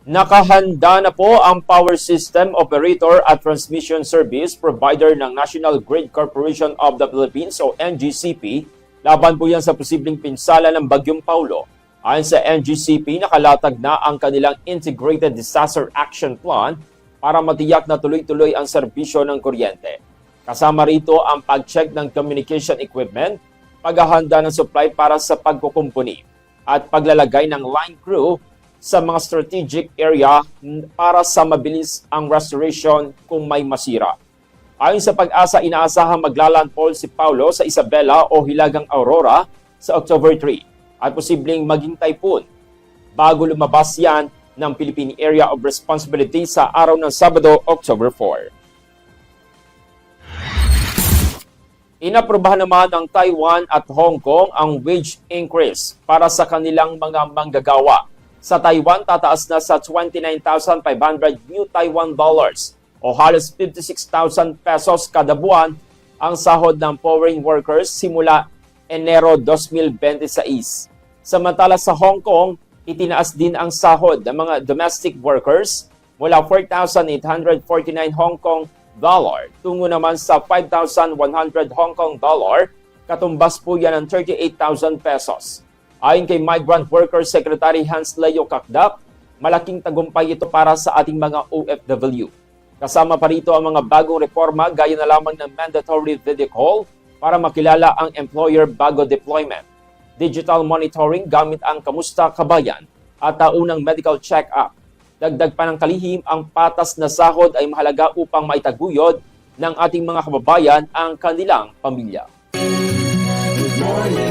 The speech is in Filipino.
Nakahanda na po ang Power System Operator at Transmission Service Provider ng National Grid Corporation of the Philippines o NGCP laban po yan sa posibleng pinsala ng Bagyong Paulo. Ayon sa NGCP, nakalatag na ang kanilang Integrated Disaster Action Plan para matiyak na tuloy-tuloy ang serbisyo ng kuryente. Kasama rito ang pag-check ng communication equipment, paghahanda ng supply para sa pagkukumpuni, at paglalagay ng line crew sa mga strategic area para sa mabilis ang restoration kung may masira. Ayon sa Pag-asa, inaasahang maglalandfall si Paulo sa Isabela o Hilagang Aurora sa October 3 at posibleng maging typhoon bago lumabas yan ng Philippine Area of Responsibility sa araw ng Sabado, October 4. Inaprubahan naman ng Taiwan at Hong Kong ang wage increase para sa kanilang mga manggagawa. Sa Taiwan, tataas na sa 29,500 new Taiwan dollars o halos 56,000 pesos kada buwan ang sahod ng foreign workers simula Enero 2026. Samantala sa Hong Kong, itinaas din ang sahod ng mga domestic workers mula 4,849 Hong Kong dollar tungo naman sa 5,100 Hong Kong dollar, katumbas po yan ng 38,000 pesos. Ayon kay Migrant Workers Secretary Hans Leo Kakdak, malaking tagumpay ito para sa ating mga OFW. Kasama pa rito ang mga bagong reforma gaya na lamang ng mandatory video call para makilala ang employer bago deployment, digital monitoring gamit ang Kamusta Kabayan at taunang medical check-up. Dagdag pa ng kalihim, ang patas na sahod ay mahalaga upang maitaguyod ng ating mga kababayan ang kanilang pamilya. Good morning.